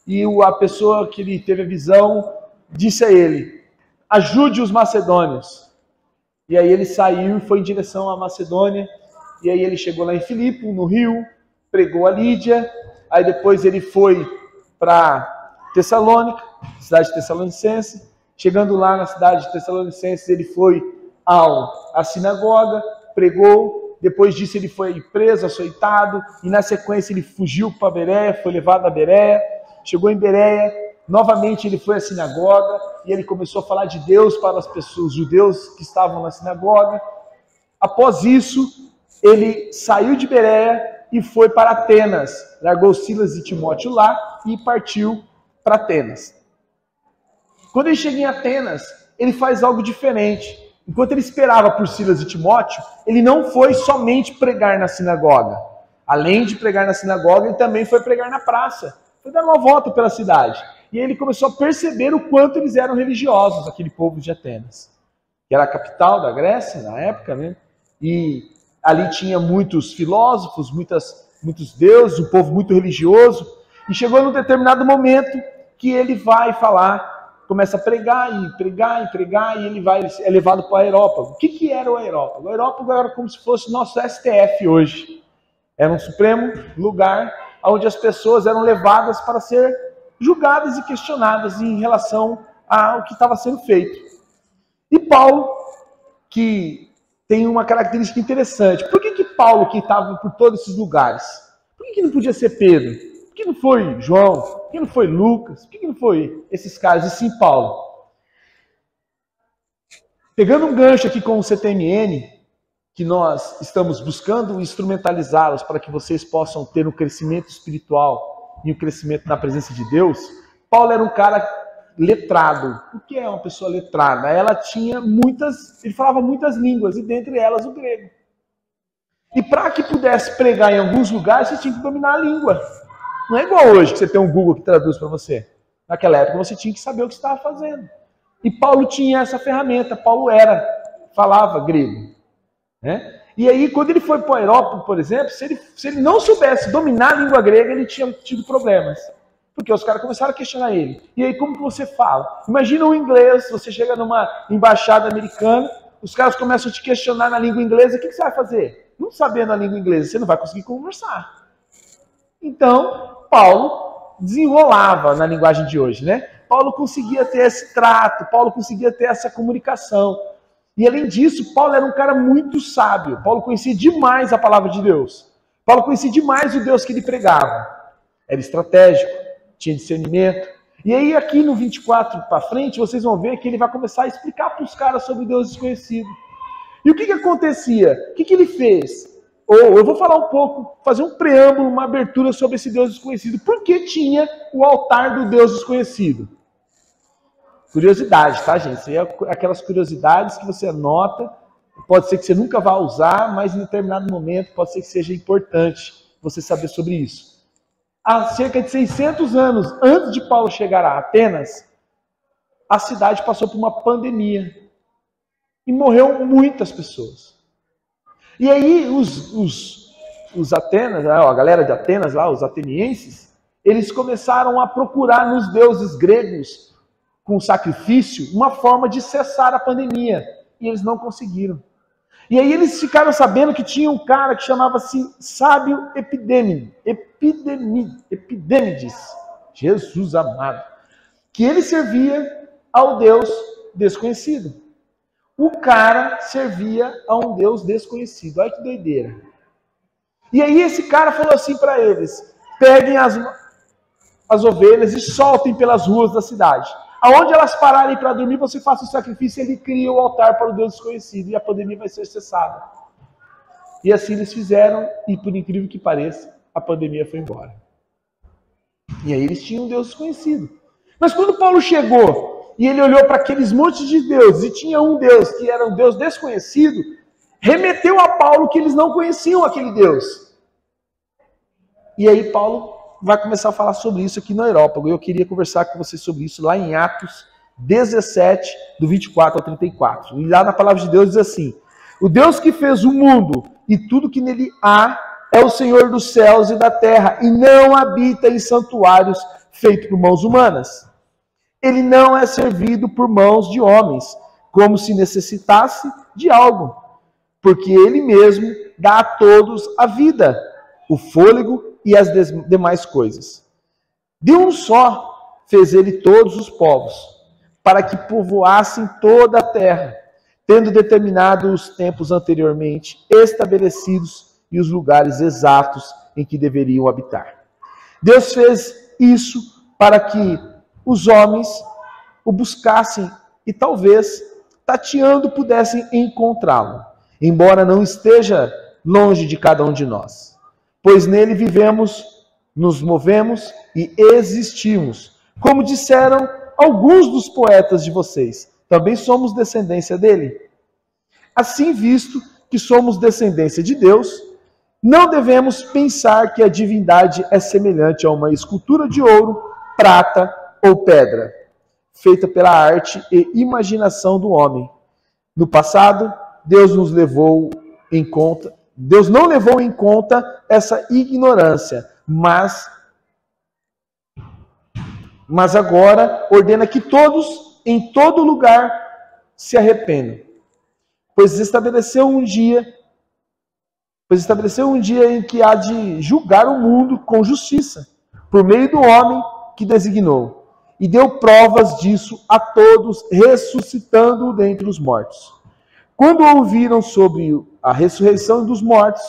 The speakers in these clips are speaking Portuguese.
e a pessoa que ele teve a visão disse a ele: ajude os macedônios. E aí ele saiu e foi em direção à Macedônia, e aí ele chegou lá em Filipe, no Rio, pregou a Lídia, aí depois ele foi para Tessalônica, cidade de Tessalonicense. Chegando lá na cidade de Tessalonicenses, ele foi à sinagoga, pregou. Depois disso ele foi preso, açoitado, e na sequência ele fugiu para Bereia, foi levado a Bereia. Chegou em Bereia, novamente ele foi à sinagoga e ele começou a falar de Deus para as pessoas, os judeus que estavam na sinagoga. Após isso, ele saiu de Bereia e foi para Atenas. Largou Silas e Timóteo lá e partiu para Atenas. Quando ele chega em Atenas, ele faz algo diferente. Enquanto ele esperava por Silas e Timóteo, ele não foi somente pregar na sinagoga. Além de pregar na sinagoga, ele também foi pregar na praça. Foi dar uma volta pela cidade. E aí ele começou a perceber o quanto eles eram religiosos, aquele povo de Atenas. Que era a capital da Grécia, na época, né? E ali tinha muitos filósofos, muitos deuses, um povo muito religioso. E chegou num determinado momento que ele vai falar, começa a pregar, e ele é levado para o Areópago. O que era o Areópago? O Areópago era como se fosse o nosso STF hoje. Era um supremo lugar onde as pessoas eram levadas para ser julgadas e questionadas em relação ao que estava sendo feito. E Paulo, que tem uma característica interessante. Por que Paulo, que estava por todos esses lugares, por que não podia ser Pedro? Por que não foi João? Por que não foi Lucas? Por que não foi esses caras? E sim Paulo. Pegando um gancho aqui com o CTMN, que nós estamos buscando instrumentalizá-los para que vocês possam ter um crescimento espiritual e um crescimento na presença de Deus, Paulo era um cara letrado. O que é uma pessoa letrada? Ela tinha ele falava muitas línguas, e dentre elas o grego. E para que pudesse pregar em alguns lugares, você tinha que dominar a língua. Não é igual hoje, que você tem um Google que traduz para você. Naquela época você tinha que saber o que você estava fazendo. E Paulo tinha essa ferramenta. Paulo falava grego. Né? E aí, quando ele foi para o Areópago, por exemplo, se ele não soubesse dominar a língua grega, ele tinha tido problemas. Porque os caras começaram a questionar ele. E aí, como que você fala? Imagina o inglês, você chega numa embaixada americana, os caras começam a te questionar na língua inglesa, o que você vai fazer? Não sabendo a língua inglesa, você não vai conseguir conversar. Então, Paulo desenrolava na linguagem de hoje, né? Paulo conseguia ter esse trato, Paulo conseguia ter essa comunicação. E além disso, Paulo era um cara muito sábio. Paulo conhecia demais a palavra de Deus. Paulo conhecia demais o Deus que ele pregava. Era estratégico, tinha discernimento. E aí aqui no 24 para frente, vocês vão ver que ele vai começar a explicar para os caras sobre Deus desconhecido. E o que acontecia? O que ele fez? Ou eu vou falar um pouco, fazer um preâmbulo, uma abertura sobre esse Deus desconhecido. Por que tinha o altar do Deus desconhecido? Curiosidade, tá, gente? Isso aí é aquelas curiosidades que você anota. Pode ser que você nunca vá usar, mas em determinado momento pode ser que seja importante você saber sobre isso. Há cerca de 600 anos antes de Paulo chegar a Atenas, a cidade passou por uma pandemia. E morreu muitas pessoas. E aí os Atenas, a galera de Atenas lá, os atenienses, eles começaram a procurar nos deuses gregos, com sacrifício, uma forma de cessar a pandemia. E eles não conseguiram. E aí eles ficaram sabendo que tinha um cara que chamava-se Sábio Epidêmides. Jesus amado. Que ele servia ao Deus desconhecido. O cara servia a um Deus desconhecido. Olha que doideira. E aí esse cara falou assim para eles: peguem as ovelhas e soltem pelas ruas da cidade. Aonde elas pararem para dormir, você faça o sacrifício e ele cria o altar para o Deus desconhecido. E a pandemia vai ser cessada. E assim eles fizeram, e por incrível que pareça, a pandemia foi embora. E aí eles tinham um Deus desconhecido. Mas quando Paulo chegou, e ele olhou para aqueles montes de deuses, e tinha um Deus que era um Deus desconhecido, remeteu a Paulo que eles não conheciam aquele Deus. E aí Paulo vai começar a falar sobre isso aqui no Areópago. Eu queria conversar com vocês sobre isso lá em Atos 17, do 24 ao 34. E lá na palavra de Deus diz assim: o Deus que fez o mundo e tudo que nele há, é o Senhor dos céus e da terra, e não habita em santuários feitos por mãos humanas. Ele não é servido por mãos de homens, como se necessitasse de algo, porque ele mesmo dá a todos a vida, o fôlego e as demais coisas. De um só fez ele todos os povos, para que povoassem toda a terra, tendo determinado os tempos anteriormente estabelecidos e os lugares exatos em que deveriam habitar. Deus fez isso para que os homens o buscassem e talvez, tateando, pudessem encontrá-lo, embora não esteja longe de cada um de nós. Pois nele vivemos, nos movemos e existimos. Como disseram alguns dos poetas de vocês, também somos descendência dele. Assim, visto que somos descendência de Deus, não devemos pensar que a divindade é semelhante a uma escultura de ouro, prata ou pedra, feita pela arte e imaginação do homem. No passado, Deus não levou em conta essa ignorância, mas agora ordena que todos, em todo lugar, se arrependam. Pois estabeleceu um dia em que há de julgar o mundo com justiça, por meio do homem que designou, e deu provas disso a todos, ressuscitando-o dentre os mortos. Quando ouviram sobre a ressurreição dos mortos,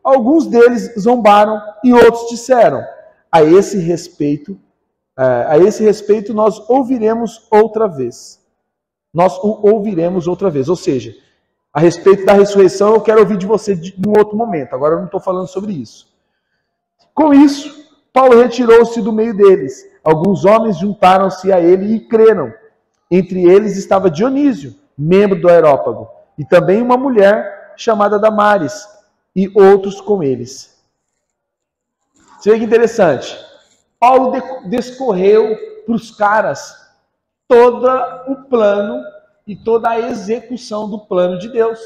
alguns deles zombaram e outros disseram: a esse respeito nós ouviremos outra vez. Nós o ouviremos outra vez. Ou seja, a respeito da ressurreição eu quero ouvir de você em outro momento. Agora eu não estou falando sobre isso. Com isso, Paulo retirou-se do meio deles. Alguns homens juntaram-se a ele e creram. Entre eles estava Dionísio, membro do Areópago, e também uma mulher chamada Damaris, e outros com eles. Você vê que interessante. Paulo descorreu para os caras todo o plano e toda a execução do plano de Deus.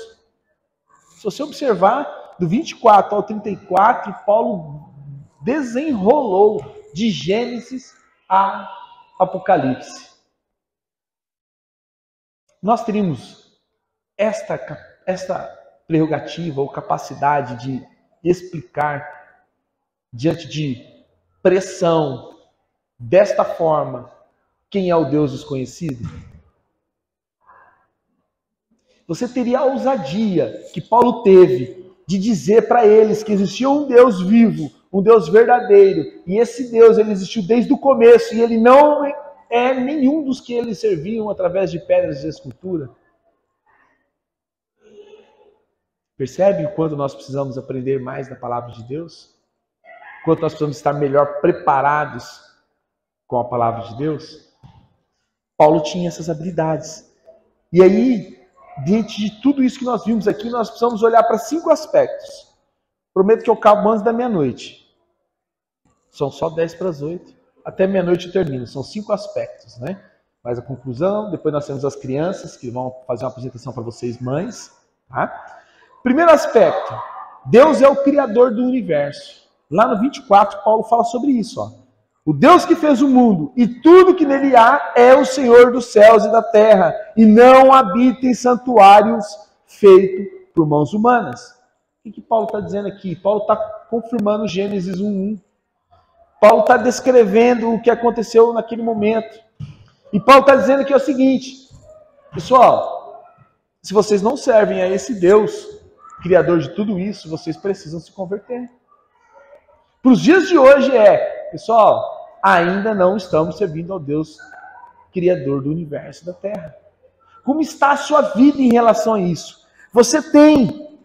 Se você observar, do 24 ao 34, Paulo desenrolou de Gênesis a Apocalipse. Nós teríamos esta prerrogativa ou capacidade de explicar diante de pressão desta forma quem é o Deus desconhecido? Você teria a ousadia que Paulo teve de dizer para eles que existia um Deus vivo, um Deus verdadeiro, e esse Deus ele existiu desde o começo, e ele não é nenhum dos que eles serviam através de pedras de escultura? Percebe o quanto nós precisamos aprender mais da palavra de Deus? Quanto nós precisamos estar melhor preparados com a palavra de Deus? Paulo tinha essas habilidades. E aí, diante de tudo isso que nós vimos aqui, nós precisamos olhar para 5 aspectos. Prometo que eu acabo antes da meia-noite. São só 10 para as 8. Até meia-noite eu termino. São 5 aspectos, né? Mas a conclusão, depois nós temos as crianças que vão fazer uma apresentação para vocês, mães. Tá? Primeiro aspecto. Deus é o Criador do universo. Lá no 24, Paulo fala sobre isso. Ó. O Deus que fez o mundo e tudo que nele há é o Senhor dos céus e da terra, e não habita em santuários feitos por mãos humanas. O que Paulo está dizendo aqui? Paulo está confirmando Gênesis 1:1. Paulo está descrevendo o que aconteceu naquele momento. E Paulo está dizendo que é o seguinte, pessoal, se vocês não servem a esse Deus, Criador de tudo isso, vocês precisam se converter. Para os dias de hoje pessoal, ainda não estamos servindo ao Deus Criador do universo e da terra. Como está a sua vida em relação a isso? Você tem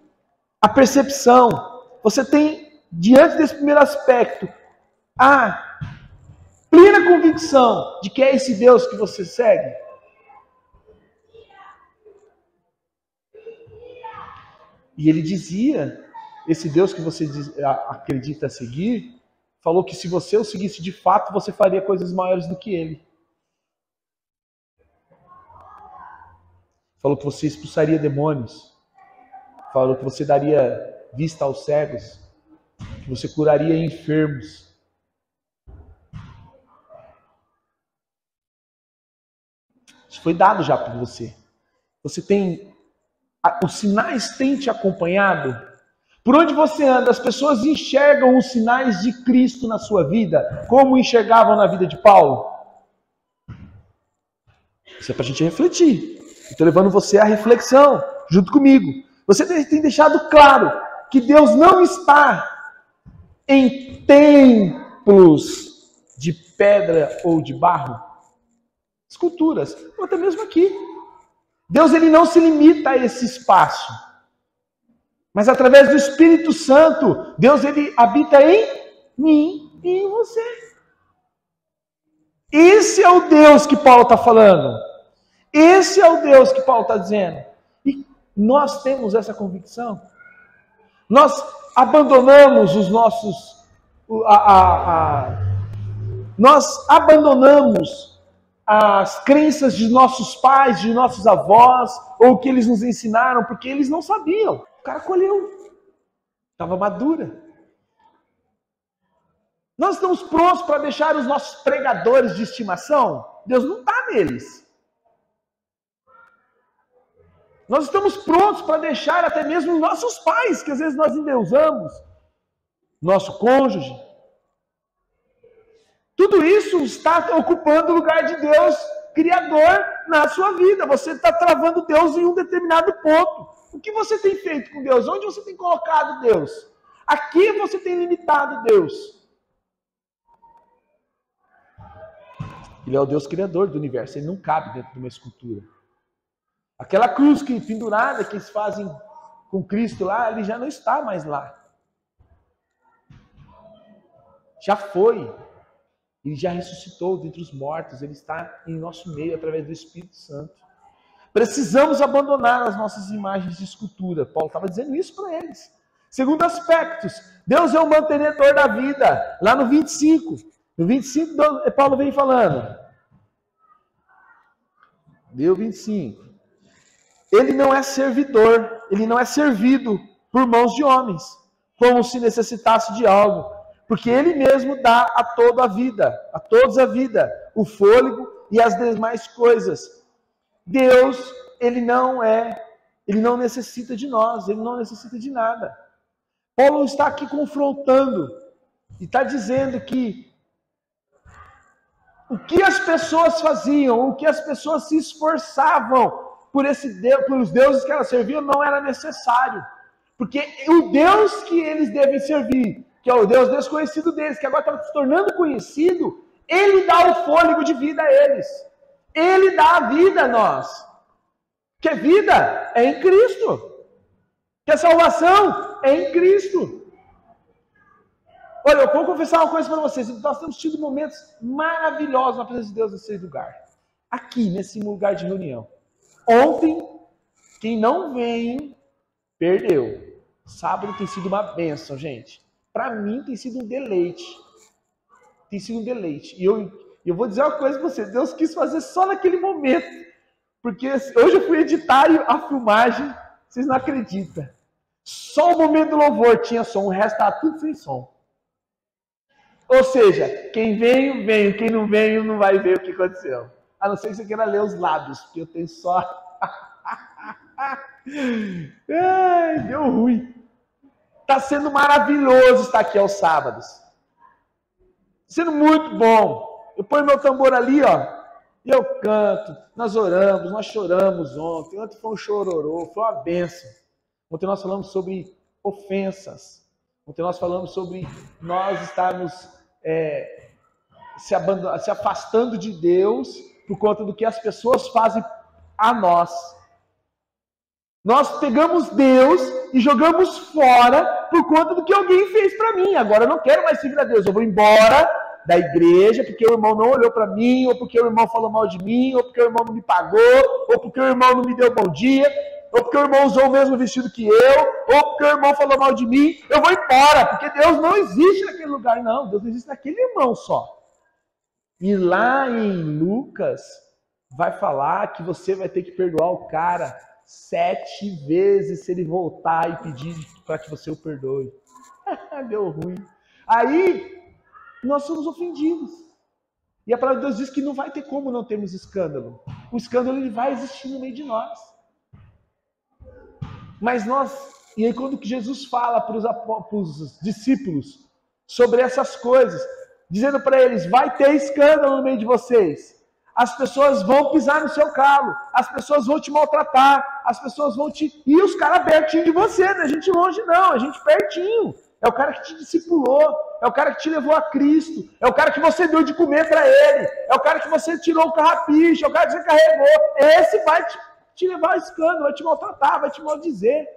a percepção, você tem, diante desse primeiro aspecto, a plena convicção de que é esse Deus que você segue? E ele dizia, esse Deus que você acredita seguir, falou que se você o seguisse de fato, você faria coisas maiores do que ele. Falou que você expulsaria demônios. Falou que você daria vista aos cegos. Você curaria enfermos. Isso foi dado já para você. Você tem... Os sinais têm te acompanhado? Por onde você anda, as pessoas enxergam os sinais de Cristo na sua vida, como enxergavam na vida de Paulo? Isso é para a gente refletir. Estou levando você à reflexão, junto comigo. Você tem deixado claro que Deus não está em templos de pedra ou de barro, esculturas, ou até mesmo aqui. Deus ele não se limita a esse espaço. Mas através do Espírito Santo, Deus ele habita em mim e em você. Esse é o Deus que Paulo está falando. Esse é o Deus que Paulo está dizendo. E nós temos essa convicção. Nós abandonamos os nossos... Nós abandonamos as crenças de nossos pais, de nossos avós, ou o que eles nos ensinaram, porque eles não sabiam. O cara colheu. Estava madura. Nós estamos prontos para deixar os nossos pregadores de estimação? Deus não está neles. Nós estamos prontos para deixar até mesmo nossos pais, que às vezes nós endeusamos, nosso cônjuge. Tudo isso está ocupando o lugar de Deus, Criador, na sua vida. Você está travando Deus em um determinado ponto. O que você tem feito com Deus? Onde você tem colocado Deus? Aqui você tem limitado Deus. Ele é o Deus Criador do universo. Ele não cabe dentro de uma escultura. Aquela cruz que pendurada que eles fazem com Cristo lá, ele já não está mais lá. Já foi. Ele já ressuscitou dentre os mortos. Ele está em nosso meio através do Espírito Santo. Precisamos abandonar as nossas imagens de escultura. Paulo estava dizendo isso para eles. Segundo aspectos, Deus é o mantenedor da vida. Lá no 25. No 25, Paulo vem falando. Deu 25. Ele não é servidor, ele não é servido por mãos de homens, como se necessitasse de algo, porque ele mesmo dá a toda a vida, a todos a vida, o fôlego e as demais coisas. Deus, ele não necessita de nós, ele não necessita de nada. Paulo está aqui confrontando e está dizendo que o que as pessoas faziam, o que as pessoas se esforçavam pelos deuses que elas serviam, não era necessário. Porque o Deus que eles devem servir, que é o Deus desconhecido deles, que agora está se tornando conhecido, ele dá o fôlego de vida a eles. Ele dá a vida a nós. Que a vida é em Cristo. Que a salvação é em Cristo. Olha, eu vou confessar uma coisa para vocês. Nós temos tido momentos maravilhosos na presença de Deus nesse lugar. Aqui, nesse lugar de reunião. Ontem, quem não vem, perdeu. Sábado tem sido uma bênção, gente. Para mim tem sido um deleite. Tem sido um deleite. E eu vou dizer uma coisa para vocês. Deus quis fazer só naquele momento. Porque hoje eu fui editar a filmagem. Vocês não acreditam. Só o momento do louvor tinha som. O resto estava tudo sem som. Ou seja, quem veio, veio. Quem não veio, não vai ver o que aconteceu. A não ser que você queira ler os lábios, porque eu tenho só... Ai, deu ruim. Está sendo maravilhoso estar aqui aos sábados. Sendo muito bom. Eu ponho meu tambor ali, ó, e eu canto. Nós oramos, nós choramos ontem. Ontem foi um chororô, foi uma bênção. Ontem nós falamos sobre ofensas. Ontem nós falamos sobre nós estarmos se afastando de Deus por conta do que as pessoas fazem a nós. Nós pegamos Deus e jogamos fora por conta do que alguém fez para mim. Agora eu não quero mais servir a Deus. Eu vou embora da igreja porque o irmão não olhou para mim, ou porque o irmão falou mal de mim, ou porque o irmão não me pagou, ou porque o irmão não me deu bom dia, ou porque o irmão usou o mesmo vestido que eu, ou porque o irmão falou mal de mim. Eu vou embora, porque Deus não existe naquele lugar, não. Deus existe naquele irmão só. E lá em Lucas, vai falar que você vai ter que perdoar o cara 7 vezes se ele voltar e pedir para que você o perdoe. Deu ruim. Aí, nós somos ofendidos. E a palavra de Deus diz que não vai ter como não termos escândalo. O escândalo ele vai existir no meio de nós. Mas e aí quando Jesus fala para os discípulos sobre essas coisas, dizendo para eles, vai ter escândalo no meio de vocês. As pessoas vão pisar no seu calo, as pessoas vão te maltratar, as pessoas vão te... E os caras pertinho de você, não é gente longe não, é gente pertinho. É o cara que te discipulou, é o cara que te levou a Cristo, é o cara que você deu de comer para ele, é o cara que você tirou o carrapicho, é o cara que você carregou. Esse vai te levar a escândalo, vai te maltratar, vai te maldizer.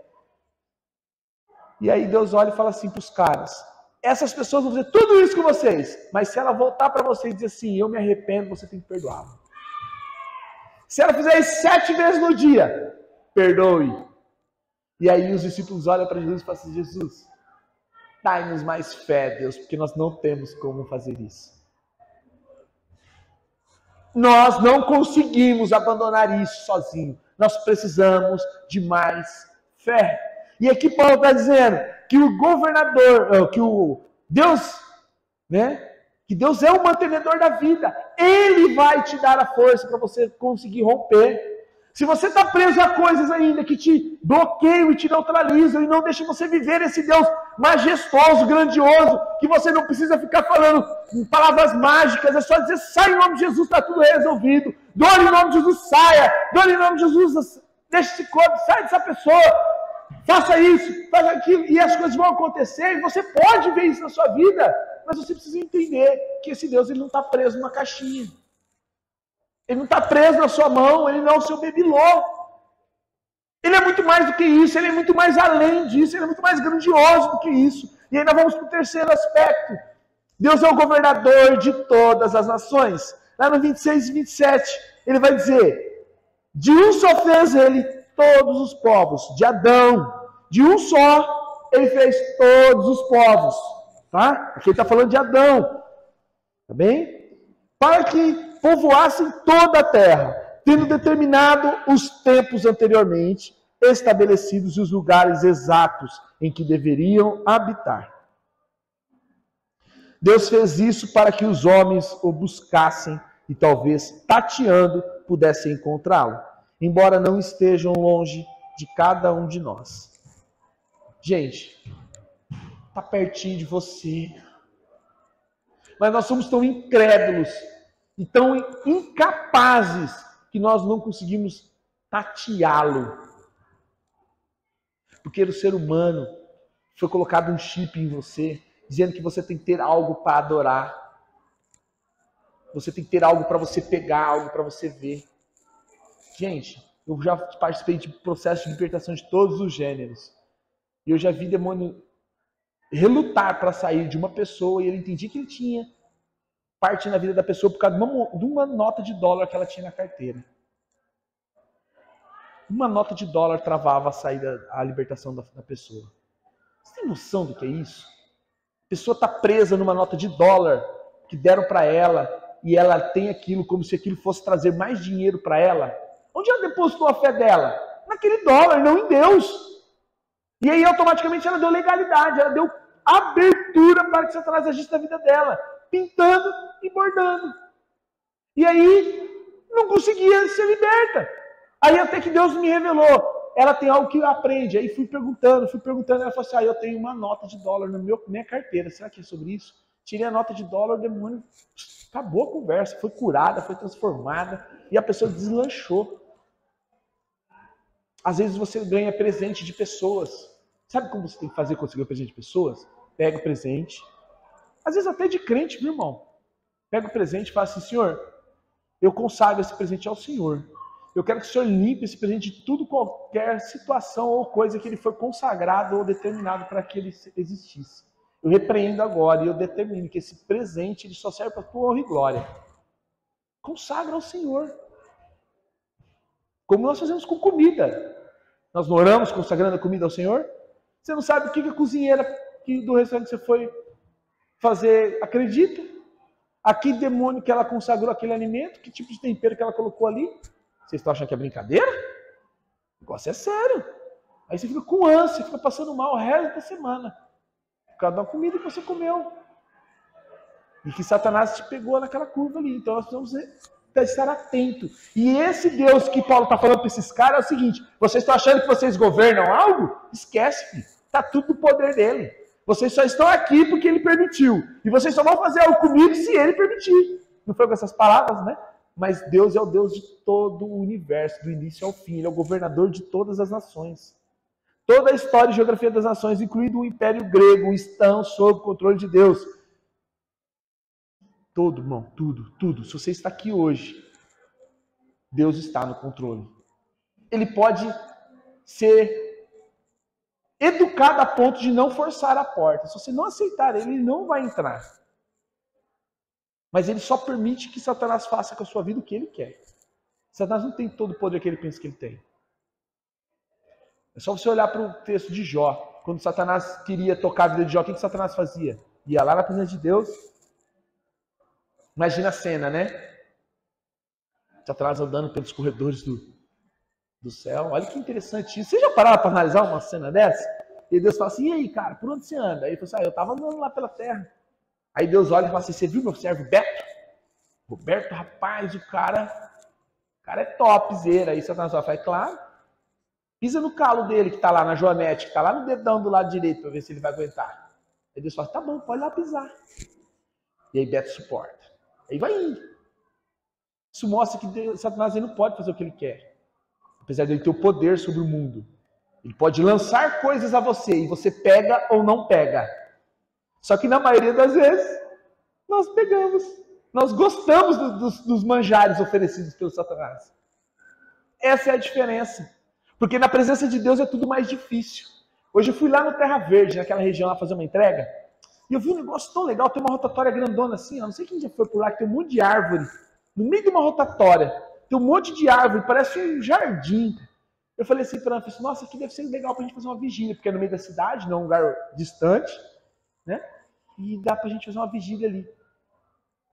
E aí Deus olha e fala assim para os caras, essas pessoas vão fazer tudo isso com vocês, mas se ela voltar para vocês e dizer assim, eu me arrependo, você tem que perdoar. Se ela fizer isso 7 vezes no dia, perdoe. E aí os discípulos olham para Jesus e falam assim, Jesus, dai-nos mais fé, Deus, porque nós não temos como fazer isso. Nós não conseguimos abandonar isso sozinho. Nós precisamos de mais fé. E aqui Paulo está dizendo que o governador, que o Deus, né? Que Deus é o mantenedor da vida. Ele vai te dar a força para você conseguir romper. Se você está preso a coisas ainda que te bloqueiam e te neutralizam e não deixam você viver esse Deus majestoso, grandioso, que você não precisa ficar falando palavras mágicas, é só dizer, sai em nome de Jesus, está tudo resolvido. Dor em nome de Jesus, saia. Dor em nome de Jesus, deixa esse corpo, sai dessa pessoa. Faça isso, faça aquilo, e as coisas vão acontecer, e você pode ver isso na sua vida, mas você precisa entender que esse Deus ele não está preso numa caixinha. Ele não está preso na sua mão, ele não é o seu bibelô. Ele é muito mais do que isso, ele é muito mais além disso, ele é muito mais grandioso do que isso. E aí nós vamos para o terceiro aspecto. Deus é o governador de todas as nações. Lá no 26 e 27, ele vai dizer, de um só fez ele todos os povos, de Adão, de um só, ele fez todos os povos, tá? Aqui ele está falando de Adão, tá bem? Para que povoassem toda a terra, tendo determinado os tempos anteriormente estabelecidos e os lugares exatos em que deveriam habitar. Deus fez isso para que os homens o buscassem e talvez, tateando, pudessem encontrá-lo, embora não estejam longe de cada um de nós. Gente, está pertinho de você. Mas nós somos tão incrédulos e tão incapazes que nós não conseguimos tateá-lo. Porque o ser humano foi colocado um chip em você, dizendo que você tem que ter algo para adorar. Você tem que ter algo para você pegar, algo para você ver. Gente, eu já participei de processos de libertação de todos os gêneros. E eu já vi demônio relutar para sair de uma pessoa e ele entendia que ele tinha parte na vida da pessoa por causa de uma nota de dólar que ela tinha na carteira. Uma nota de dólar travava a saída, a libertação da pessoa. Você tem noção do que é isso? A pessoa está presa numa nota de dólar que deram para ela e ela tem aquilo como se aquilo fosse trazer mais dinheiro para ela. Onde ela depositou a fé dela? Naquele dólar, não em Deus. E aí automaticamente ela deu legalidade, ela deu abertura para que Satanás agisse na vida dela, pintando e bordando. E aí não conseguia ser liberta. Aí até que Deus me revelou, ela tem algo que aprende. Aí fui perguntando, ela falou assim, eu tenho uma nota de dólar na minha carteira, será que é sobre isso? Tirei a nota de dólar, o demônio, acabou a conversa, foi curada, foi transformada, e a pessoa deslanchou. Às vezes você ganha presente de pessoas. Sabe como você tem que fazer quando você ganha presente de pessoas? Pega o presente, às vezes até de crente, meu irmão. Pega o presente e fala assim, Senhor, eu consagro esse presente ao Senhor. Eu quero que o Senhor limpe esse presente de tudo, qualquer situação ou coisa que ele foi consagrado ou determinado para que ele existisse. Eu repreendo agora e eu determino que esse presente ele só serve para a tua honra e glória. Consagra ao Senhor. Como nós fazemos com comida. Nós não oramos consagrando a comida ao Senhor? Você não sabe o que a cozinheira do restaurante que você foi fazer acredita? A que demônio que ela consagrou aquele alimento? Que tipo de tempero que ela colocou ali? Vocês estão achando que é brincadeira? O negócio é sério. Aí você fica com ânsia, fica passando mal o resto da semana. causa da comida que você comeu. E que Satanás te pegou naquela curva ali. Então nós precisamos estar atento. E esse Deus que Paulo está falando para esses caras é o seguinte: vocês estão achando que vocês governam algo? Esquece, filho. Está tudo no poder dele. Vocês só estão aqui porque ele permitiu. E vocês só vão fazer algo comigo se ele permitir. Não foi com essas palavras, né? Mas Deus é o Deus de todo o universo, do início ao fim. Ele é o governador de todas as nações. Toda a história e geografia das nações, incluindo o Império Grego, estão sob o controle de Deus. Todo, irmão, tudo. Se você está aqui hoje, Deus está no controle. Ele pode ser educado a ponto de não forçar a porta. Se você não aceitar ele não vai entrar. Mas ele só permite que Satanás faça com a sua vida o que ele quer. Satanás não tem todo o poder que ele pensa que ele tem. É só você olhar para o texto de Jó. Quando Satanás queria tocar a vida de Jó, o que Satanás fazia? Ia lá na presença de Deus. Imagina a cena, né? Satanás andando pelos corredores do céu. Olha que interessante isso. Você já pararam para analisar uma cena dessa? E Deus fala assim: e aí, cara, por onde você anda? Aí ele fala assim: eu estava andando lá pela terra. Aí Deus olha e fala assim: você viu meu servo Beto? Roberto, rapaz, o cara é topzera. Aí Satanás fala: claro. Pisa no calo dele que está lá na joanete, que está lá no dedão do lado direito, para ver se ele vai aguentar. Aí Deus fala: tá bom, pode lá pisar. E aí Beto suporta. Aí vai indo. Isso mostra que Satanás não pode fazer o que ele quer. Apesar de ele ter o poder sobre o mundo. Ele pode lançar coisas a você e você pega ou não pega. Só que na maioria das vezes, nós pegamos. Nós gostamos dos manjares oferecidos pelo Satanás. Essa é a diferença. Porque na presença de Deus é tudo mais difícil. Hoje eu fui lá no Terra Verde, naquela região lá, fazer uma entrega. E eu vi um negócio tão legal, tem uma rotatória grandona assim, ó, não sei quem já foi por lá, que tem um monte de árvore. No meio de uma rotatória, tem um monte de árvore, parece um jardim. Eu falei assim para ela, nossa, aqui deve ser legal pra gente fazer uma vigília, porque é no meio da cidade, não é um lugar distante, né? E dá pra gente fazer uma vigília ali.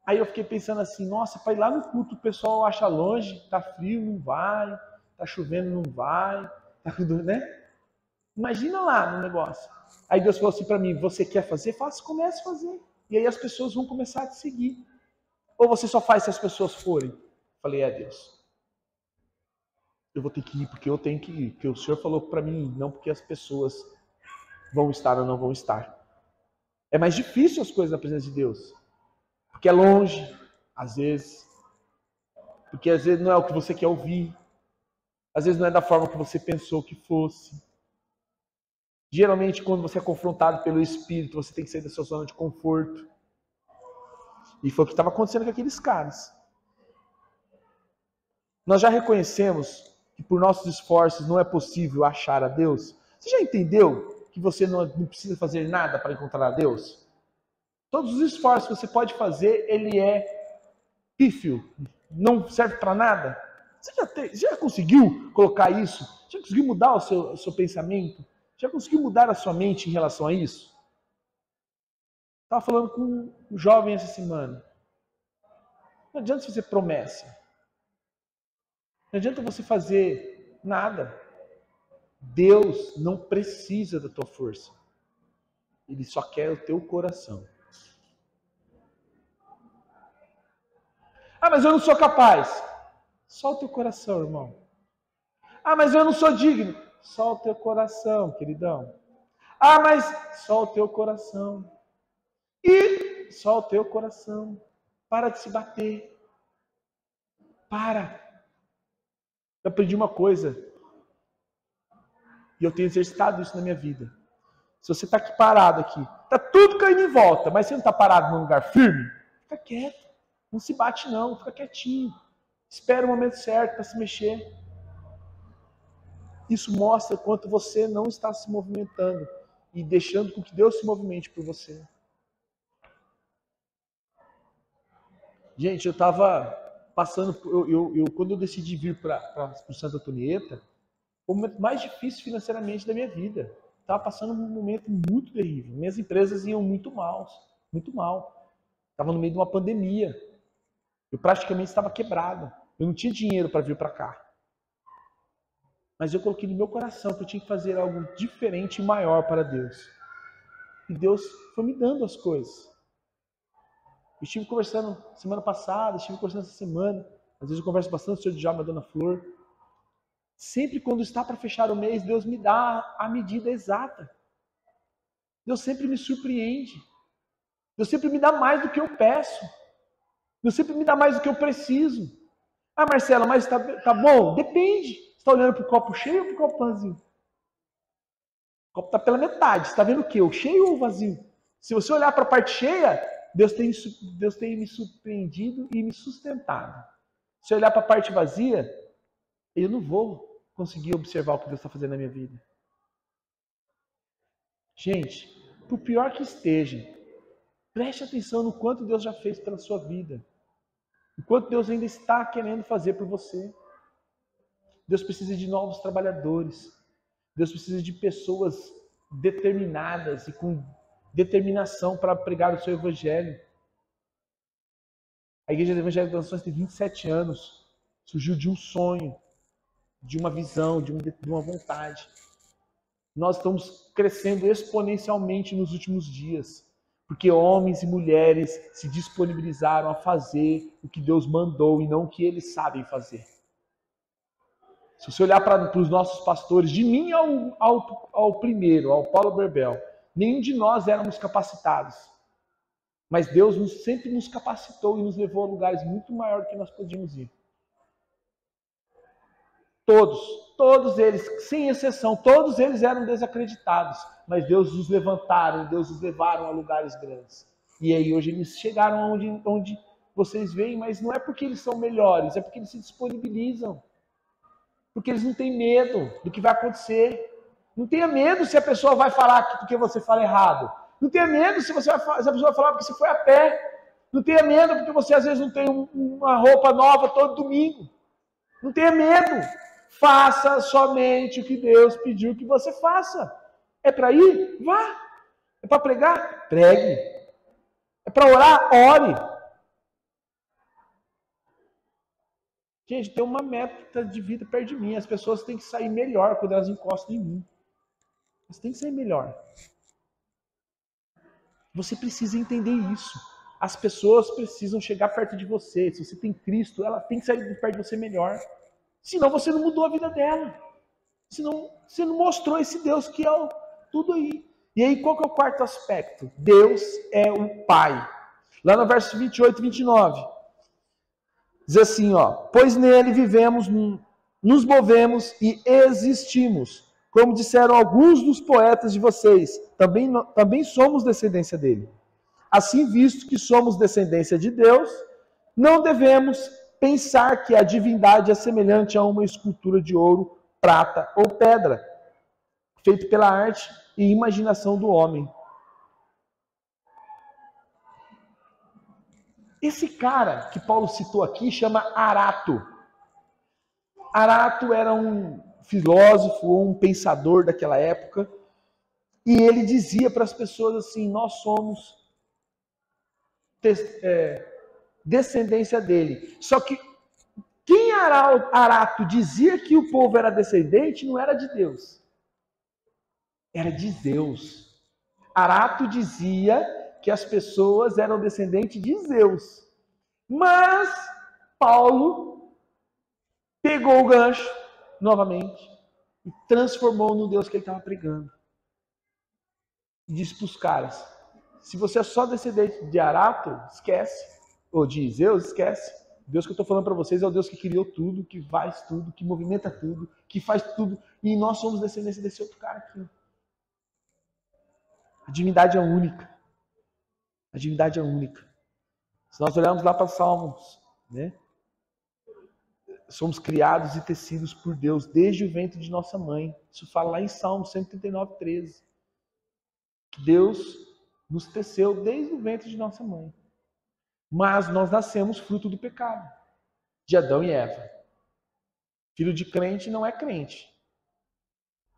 Aí eu fiquei pensando assim, nossa, para ir lá no culto o pessoal acha longe, tá frio, não vai, tá chovendo, não vai, tá tudo, né? Imagina lá no negócio. Aí Deus falou assim para mim: você quer fazer? Faça, comece a fazer. E aí as pessoas vão começar a te seguir. Ou você só faz se as pessoas forem? Falei: Deus, eu vou ter que ir porque eu tenho que ir. Porque o Senhor falou para mim, não porque as pessoas vão estar ou não vão estar. É mais difícil as coisas na presença de Deus. Porque é longe, às vezes. Porque às vezes não é o que você quer ouvir. Às vezes não é da forma que você pensou que fosse. Geralmente, quando você é confrontado pelo Espírito, você tem que sair da sua zona de conforto. E foi o que estava acontecendo com aqueles caras. Nós já reconhecemos que por nossos esforços não é possível achar a Deus. Você já entendeu que você não precisa fazer nada para encontrar a Deus? Todos os esforços que você pode fazer, ele é pífio, não serve para nada. Você já conseguiu colocar isso? Já conseguiu mudar o seu pensamento? Já conseguiu mudar a sua mente em relação a isso? Estava falando com um jovem essa semana. Não adianta você fazer promessa. Não adianta você fazer nada. Deus não precisa da tua força. Ele só quer o teu coração. Ah, mas eu não sou capaz. Só o teu coração, irmão. Ah, mas eu não sou digno. Só o teu coração, queridão. Ah, mas só o teu coração. E só o teu coração. Para de se bater. Para. Eu aprendi uma coisa. E eu tenho exercitado isso na minha vida. Se você está aqui parado aqui, está tudo caindo em volta, mas você não está parado num lugar firme, fica quieto. Não se bate não, fica quietinho. Espera o momento certo para se mexer. Isso mostra quanto você não está se movimentando e deixando com que Deus se movimente por você. Gente, eu estava passando, quando eu decidi vir para o Santa Antonieta, foi o momento mais difícil financeiramente da minha vida. Estava passando um momento muito terrível. Minhas empresas iam muito mal, muito mal. Estava no meio de uma pandemia. Eu praticamente estava quebrado. Eu não tinha dinheiro para vir para cá. Mas eu coloquei no meu coração que eu tinha que fazer algo diferente e maior para Deus. E Deus foi me dando as coisas. Eu estive conversando semana passada, estive conversando essa semana. Às vezes eu converso bastante com o Senhor Djalma, a Dona Flor. Sempre quando está para fechar o mês, Deus me dá a medida exata. Deus sempre me surpreende. Deus sempre me dá mais do que eu peço. Deus sempre me dá mais do que eu preciso. Ah, Marcela, mas tá bom? Depende. Você está olhando para o copo cheio ou para o copo vazio? O copo está pela metade. Você está vendo o quê? O cheio ou o vazio? Se você olhar para a parte cheia, Deus tem me surpreendido e me sustentado. Se eu olhar para a parte vazia, eu não vou conseguir observar o que Deus está fazendo na minha vida. Gente, por pior que esteja, preste atenção no quanto Deus já fez pela sua vida. O quanto Deus ainda está querendo fazer por você. Deus precisa de novos trabalhadores. Deus precisa de pessoas determinadas e com determinação para pregar o seu evangelho. A Igreja do Evangelho das Nações tem 27 anos. Surgiu de um sonho, de uma visão, de uma vontade. Nós estamos crescendo exponencialmente nos últimos dias, porque homens e mulheres se disponibilizaram a fazer o que Deus mandou e não o que eles sabem fazer. Se você olhar para os nossos pastores, de mim ao primeiro, ao Paulo Berbel, nenhum de nós éramos capacitados. Mas Deus sempre nos capacitou e nos levou a lugares muito maiores do que nós podíamos ir. Todos eles, sem exceção, todos eles eram desacreditados. Mas Deus os levantaram, Deus os levaram a lugares grandes. E aí hoje eles chegaram onde vocês veem, mas não é porque eles são melhores, é porque eles se disponibilizam. Porque eles não têm medo do que vai acontecer. Não tenha medo se a pessoa vai falar porque você fala errado. Não tenha medo se a pessoa vai falar porque você foi a pé. Não tenha medo porque você às vezes não tem uma roupa nova todo domingo. Não tenha medo. Faça somente o que Deus pediu que você faça. É para ir? Vá. É para pregar? Pregue. É para orar? Ore. Gente, tem uma meta de vida perto de mim. As pessoas têm que sair melhor quando elas encostam em mim. Elas têm que sair melhor. Você precisa entender isso. As pessoas precisam chegar perto de você. Se você tem Cristo, ela tem que sair de perto de você melhor. Senão você não mudou a vida dela. Senão você não mostrou esse Deus que é tudo aí. E aí, qual que é o quarto aspecto? Deus é o Pai. Lá no verso 28 e 29. Diz assim, pois nele vivemos, nos movemos e existimos. Como disseram alguns dos poetas de vocês, também somos descendência dele. Assim, visto que somos descendência de Deus, não devemos pensar que a divindade é semelhante a uma escultura de ouro, prata ou pedra, feito pela arte e imaginação do homem. Esse cara que Paulo citou aqui chama Arato. Arato era um filósofo ou um pensador daquela época, e ele dizia para as pessoas assim: nós somos descendência dele. Só que quem Arato dizia que o povo era descendente não era de Deus, era de Zeus. Arato dizia que as pessoas eram descendentes de Zeus. Mas Paulo pegou o gancho novamente e transformou no Deus que ele estava pregando. E disse para os caras: se você é só descendente de Arato, esquece. Ou de Zeus, esquece. O Deus que eu estou falando para vocês é o Deus que criou tudo, que faz tudo, que movimenta tudo, que faz tudo. E nós somos descendência desse outro cara aqui. A divindade é única. A divindade é única. Se nós olharmos lá para os Salmos, né? Somos criados e tecidos por Deus desde o ventre de nossa mãe. Isso fala lá em Salmo 139, 13. Que Deus nos teceu desde o ventre de nossa mãe. Mas nós nascemos fruto do pecado, de Adão e Eva. Filho de crente não é crente.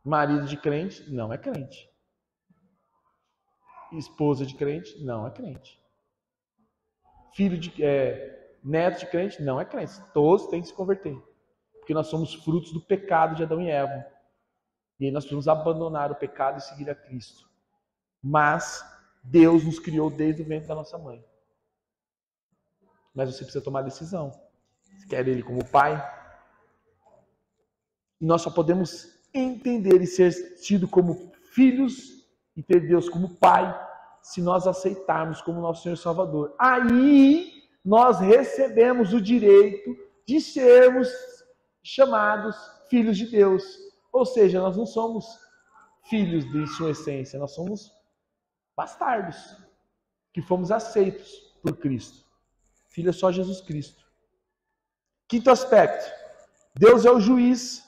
Marido de crente não é crente. Esposa de crente não é crente. Neto de crente não é crente. Todos têm que se converter. Porque nós somos frutos do pecado de Adão e Eva. E aí nós precisamos abandonar o pecado e seguir a Cristo. Mas Deus nos criou desde o ventre da nossa mãe. Mas você precisa tomar a decisão. Você quer Ele como Pai? E nós só podemos entender e ser tidos como filhos e ter Deus como Pai se nós aceitarmos como nosso Senhor e Salvador. Aí nós recebemos o direito de sermos chamados filhos de Deus. Ou seja, nós não somos filhos de sua essência, nós somos bastardos, que fomos aceitos por Cristo. Filho é só Jesus Cristo. Quinto aspecto, Deus é o juiz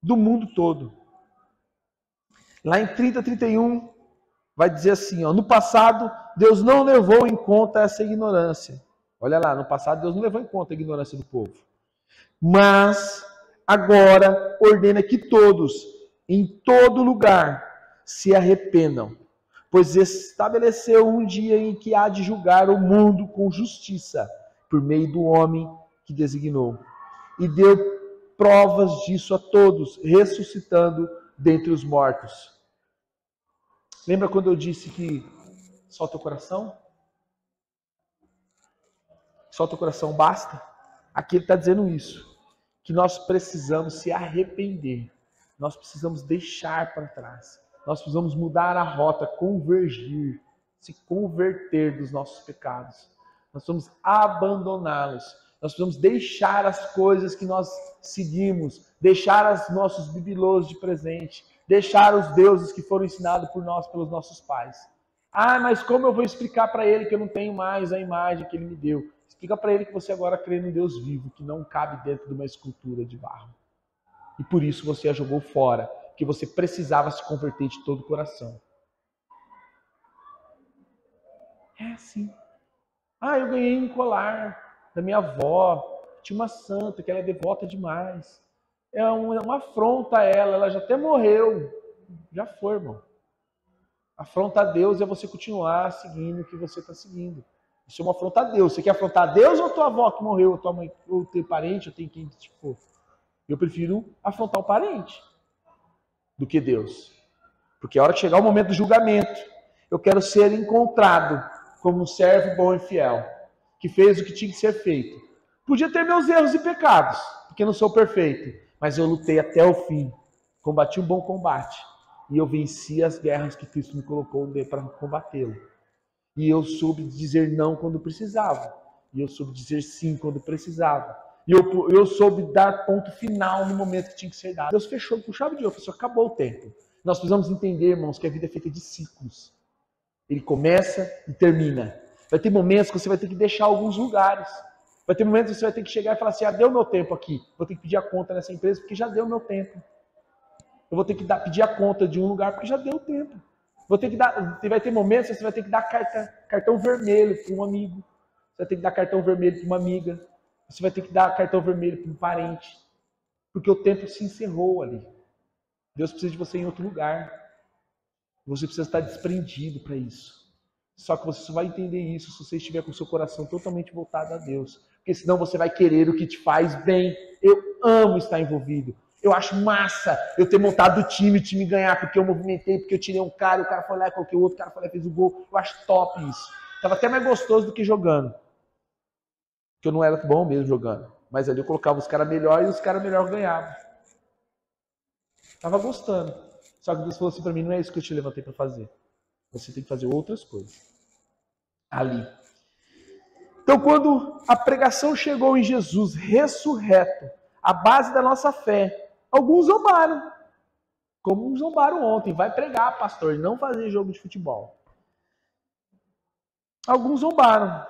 do mundo todo. Lá em 30:31 vai dizer assim, ó, no passado Deus não levou em conta essa ignorância. Olha lá, no passado Deus não levou em conta a ignorância do povo. Mas agora ordena que todos, em todo lugar, se arrependam, pois estabeleceu um dia em que há de julgar o mundo com justiça, por meio do homem que designou. E deu provas disso a todos, ressuscitando dentre os mortos. Lembra quando eu disse que solta o coração? Solta o coração basta? Aqui ele está dizendo isso, que nós precisamos se arrepender, nós precisamos deixar para trás, nós precisamos mudar a rota, convergir, se converter dos nossos pecados, nós precisamos abandoná-los, nós precisamos deixar as coisas que nós seguimos, deixar os nossos bibelôs de presente, deixar os deuses que foram ensinados por nós, pelos nossos pais. Ah, mas como eu vou explicar para ele que eu não tenho mais a imagem que ele me deu? Explica para ele que você agora crê no Deus vivo, que não cabe dentro de uma escultura de barro. E por isso você a jogou fora, que você precisava se converter de todo o coração. É assim. Ah, eu ganhei um colar da minha avó, tinha uma santa, que ela é devota demais. É uma afronta a ela já até morreu. Já foi, irmão. Afronta a Deus é você continuar seguindo o que você está seguindo. Isso é uma afronta a Deus. Você quer afrontar a Deus ou a tua avó que morreu, ou tua mãe, ou teu parente, ou tem quem for? Eu prefiro afrontar o parente do que Deus. Porque a hora que chegar o momento do julgamento, eu quero ser encontrado como um servo bom e fiel, que fez o que tinha que ser feito. Podia ter meus erros e pecados, porque não sou perfeito, mas eu lutei até o fim, combati um bom combate, e eu venci as guerras que Cristo me colocou para combatê-lo. E eu soube dizer não quando precisava, e eu soube dizer sim quando precisava. E eu soube dar ponto final no momento que tinha que ser dado. Deus fechou com chave de ouro, falou, acabou o tempo. Nós precisamos entender, irmãos, que a vida é feita de ciclos. Ele começa e termina. Vai ter momentos que você vai ter que deixar alguns lugares. Vai ter momentos que você vai ter que chegar e falar assim, deu meu tempo aqui. Vou ter que pedir a conta nessa empresa porque já deu meu tempo. Eu vou ter que pedir a conta de um lugar porque já deu o tempo. Vai ter momentos que você vai ter que dar cartão vermelho para um amigo. Você vai ter que dar cartão vermelho para uma amiga. Você vai ter que dar cartão vermelho para um parente. Porque o tempo se encerrou ali. Deus precisa de você em outro lugar. Você precisa estar desprendido para isso. Só que você só vai entender isso se você estiver com o seu coração totalmente voltado a Deus. Porque senão você vai querer o que te faz bem. Eu amo estar envolvido. Eu acho massa eu ter montado o time ganhar, porque eu movimentei, porque eu tirei um cara, o cara foi lá e coloquei o outro, o cara foi lá e fez o gol. Eu acho top isso. Tava até mais gostoso do que jogando. Porque eu não era bom mesmo jogando. Mas ali eu colocava os caras melhores e os caras melhor ganhavam. Tava gostando. Só que Deus falou assim para mim, não é isso que eu te levantei para fazer. Você tem que fazer outras coisas. Ali. Então, quando a pregação chegou em Jesus ressurreto, a base da nossa fé, alguns zombaram. Como zombaram ontem. Vai pregar, pastor, e não fazer jogo de futebol. Alguns zombaram.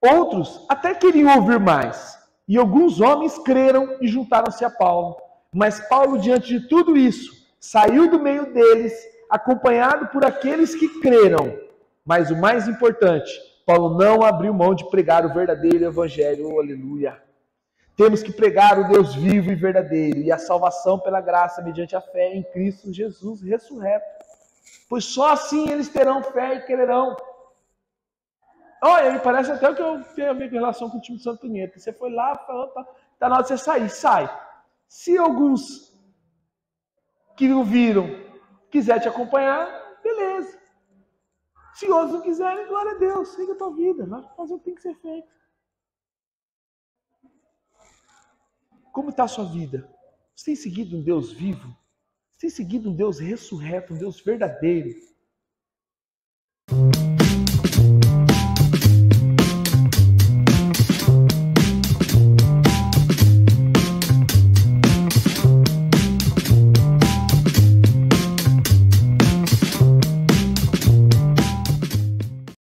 Outros até queriam ouvir mais. E alguns homens creram e juntaram-se a Paulo. Mas Paulo, diante de tudo isso, saiu do meio deles, acompanhado por aqueles que creram. Mas o mais importante, Paulo não abriu mão de pregar o verdadeiro evangelho. Oh, aleluia! Temos que pregar o Deus vivo e verdadeiro e a salvação pela graça mediante a fé em Cristo Jesus ressurreto. Pois só assim eles terão fé e crerão. Olha, parece até que eu tenho a ver com relação com o time de Santo Nieto. Você foi lá, falou, tá na hora de você sair, sai. Se alguns que não viram quiser te acompanhar, beleza. Se outros não quiserem, glória a Deus, siga a tua vida, vai fazer o que tem que ser feito. Como está a sua vida? Você tem seguido um Deus vivo? Você tem seguido um Deus ressurreto, um Deus verdadeiro?